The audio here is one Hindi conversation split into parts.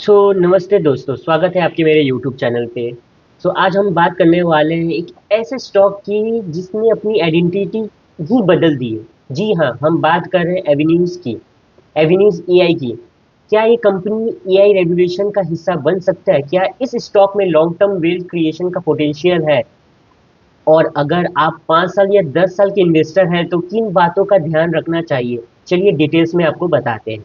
नमस्ते दोस्तों, स्वागत है आपके मेरे यूट्यूब चैनल पे। आज हम बात करने वाले हैं एक ऐसे स्टॉक की जिसने अपनी आइडेंटिटी ही बदल दी है। जी हाँ, हम बात कर रहे हैं एवेन्यूज की, एवेन्यूज एआई की। क्या ये कंपनी एआई रेवोल्यूशन का हिस्सा बन सकता है? क्या इस स्टॉक में लॉन्ग टर्म वेल्थ क्रिएशन का पोटेंशियल है? और अगर आप 5 साल या 10 साल के इन्वेस्टर हैं तो किन बातों का ध्यान रखना चाहिए? चलिए डिटेल्स में आपको बताते हैं।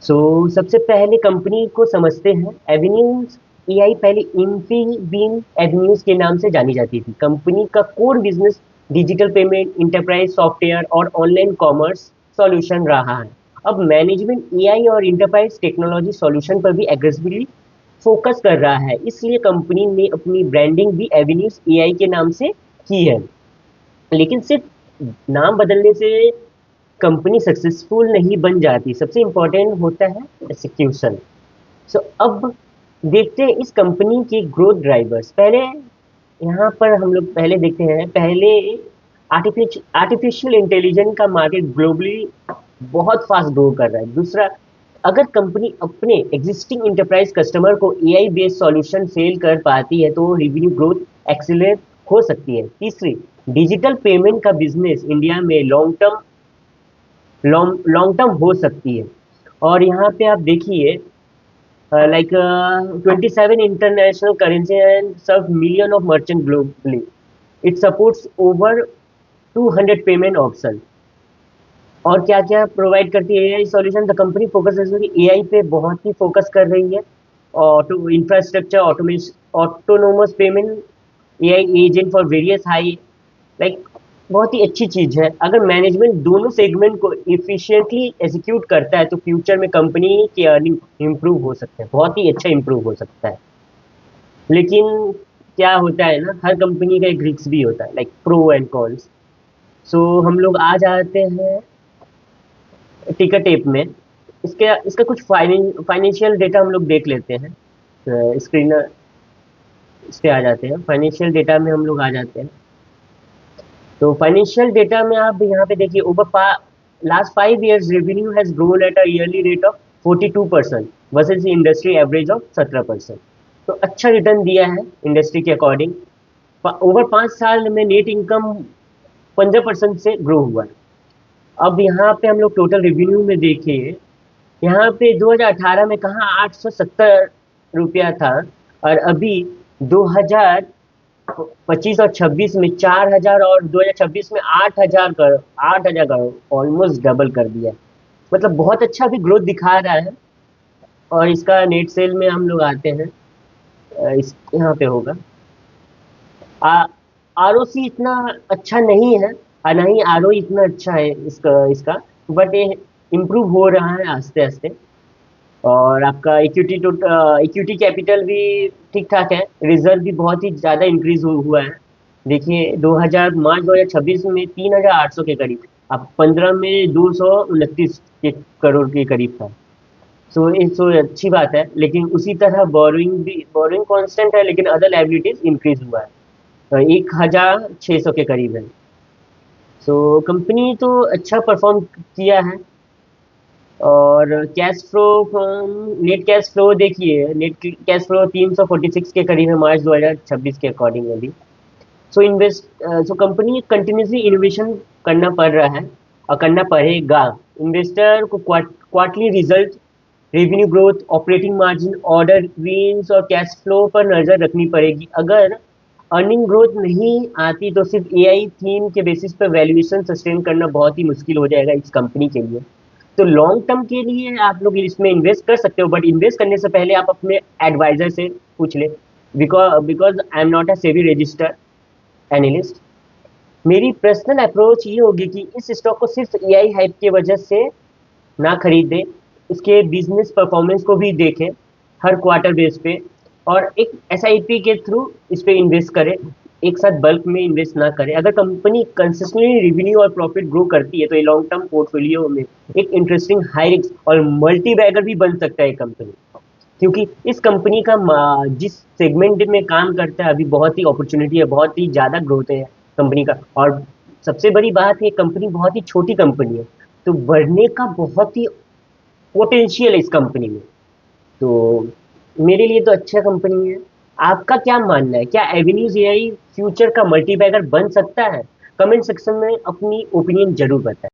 सबसे पहले कंपनी को समझते हैं। एवेन्यूज एआई पहले इन्फीबीम एवेन्यूज के नाम से जानी जाती थी। कंपनी का core business digital payment, enterprise software और ऑनलाइन कॉमर्स सॉल्यूशन रहा है। अब मैनेजमेंट एआई और इंटरप्राइज टेक्नोलॉजी सॉल्यूशन पर भी एग्रेसिवली फोकस कर रहा है, इसलिए कंपनी ने अपनी ब्रांडिंग भी एवेन्यूज एआई के नाम से की है। लेकिन सिर्फ नाम बदलने से कंपनी सक्सेसफुल नहीं बन जाती, सबसे इंपॉर्टेंट होता है एग्जीक्यूशन। अब देखते हैं इस कंपनी के ग्रोथ ड्राइवर्स। पहले यहाँ पर हम लोग पहले देखते हैं, पहले आर्टिफिशियल इंटेलिजेंस का मार्केट ग्लोबली बहुत फास्ट ग्रो कर रहा है। दूसरा, अगर कंपनी अपने एग्जिस्टिंग इंटरप्राइज कस्टमर को एआई बेस्ड सॉल्यूशन सेल कर पाती है तो रिवेन्यू ग्रोथ एक्सीलरेट हो सकती है। तीसरी, डिजिटल पेमेंट का बिजनेस इंडिया में लॉन्ग टर्म हो सकती है। और यहाँ पे आप देखिए, like 27 international currency and serve million of merchant globally. It supports over 200 payment options। और क्या क्या प्रोवाइड करती है AI solution? The company focus AI पे बहुत ही फोकस कर रही है। Auto infrastructure automation, autonomous payment, AI agent for various high, like बहुत ही अच्छी चीज है। अगर मैनेजमेंट दोनों सेगमेंट को इफिशिएंटली एग्जीक्यूट करता है तो फ्यूचर में कंपनी की अर्निंग इंप्रूव हो सकते हैं, बहुत ही अच्छा इंप्रूव हो सकता है। लेकिन क्या होता है ना, हर कंपनी का एक रिस्क भी होता है, लाइक प्रो एंड कॉन्स। हम लोग आ जाते हैं टिकर टेप में। इसके इसका कुछ फाइनेंशियल डेटा हम लोग देख लेते हैं। स्क्रीन इस पे आ जाते हैं, फाइनेंशियल डेटा में हम लोग आ जाते हैं। तो फाइनेंशियल डेटा में आप यहाँ पे देखिए, over last 5 years revenue has grown at a yearly rate of 42% versus industry average of 17%। तो अच्छा रिटर्न दिया है इंडस्ट्री के अकॉर्डिंग। ओवर 5 साल में नेट इनकम 15% से ग्रो हुआ है। अब यहाँ पे हम लोग टोटल रेवेन्यू में देखिए, यहाँ पे 2018 में कहाँ 870 रुपया था, और अभी 2025 और 26 में 4,000, और 2026 में 8,000 करोड़, 8,000 करोड़, ऑलमोस्ट डबल कर दिया है। मतलब बहुत अच्छा भी ग्रोथ दिखा रहा है। और इसका नेट सेल में हम लोग आते हैं, इस यहाँ पे होगा। आरओसी इतना अच्छा नहीं है, और ना ही आरओई इतना अच्छा है इसका इसका बट ये इम्प्रूव हो रहा है आस्ते आस्ते। और आपका इक्विटी कैपिटल भी ठीक ठाक है। रिजर्व भी बहुत ही ज़्यादा इंक्रीज हुआ है। देखिए 2000 मार्च 2026 में 3,800 के करीब, अब 15 में 229 के करोड़ के करीब था। अच्छी बात है। लेकिन उसी तरह बोरोइंग कांस्टेंट है, लेकिन अदर लायबिलिटीज इंक्रीज हुआ है, 1,600 के करीब है। कंपनी तो अच्छा परफॉर्म किया है। और cash flow, net cash flow देखिए, नेट कैश फ्लो 346 के करीब है मार्च 2026 के अकॉर्डिंग अभी। कंपनी कंटिन्यूसली इनोवेशन करना पड़ रहा है और करना पड़ेगा। इन्वेस्टर को quarterly result, revenue growth, operating margin, order wins और कैश फ्लो पर नजर रखनी पड़ेगी। अगर अर्निंग ग्रोथ नहीं आती तो सिर्फ एआई थीम के बेसिस पर वैल्यूएशन सस्टेन करना बहुत ही मुश्किल हो जाएगा इस कंपनी के लिए। तो लॉन्ग टर्म के लिए आप लोग इसमें इन्वेस्ट कर सकते हो, बट इन्वेस्ट करने से पहले आप अपने एडवाइजर से पूछ ले। Because I am not a SEBI registered analyst. मेरी पर्सनल अप्रोच ये होगी कि इस स्टॉक को सिर्फ एआई हाइप की वजह से ना खरीदें, इसके बिजनेस परफॉर्मेंस को भी देखें हर क्वार्टर बेस पे, और एक एसआईपी के थ्रू इस पे इन्वेस्ट करें। एक साथ बल्क में इन्वेस्ट ना करें। अगर कंपनी कंसिस्टेंटली रेवेन्यू और प्रॉफिट ग्रो करती है तो ये लॉन्ग टर्म पोर्टफोलियो में एक इंटरेस्टिंग हाई रिस्क और मल्टी बैगर भी बन सकता है कंपनी। क्योंकि इस कंपनी का जिस सेगमेंट में काम करता है अभी बहुत ही अपॉर्चुनिटी है, बहुत ही ज़्यादा ग्रोथ है कंपनी का। और सबसे बड़ी बात है, कंपनी बहुत ही छोटी कंपनी है, तो बढ़ने का बहुत ही पोटेंशियल है इस कंपनी में। तो मेरे लिए तो अच्छा कंपनी है। आपका क्या मानना है, क्या एवेन्यूज एआई फ्यूचर का मल्टीबैगर बन सकता है? कमेंट सेक्शन में अपनी ओपिनियन जरूर बताएं।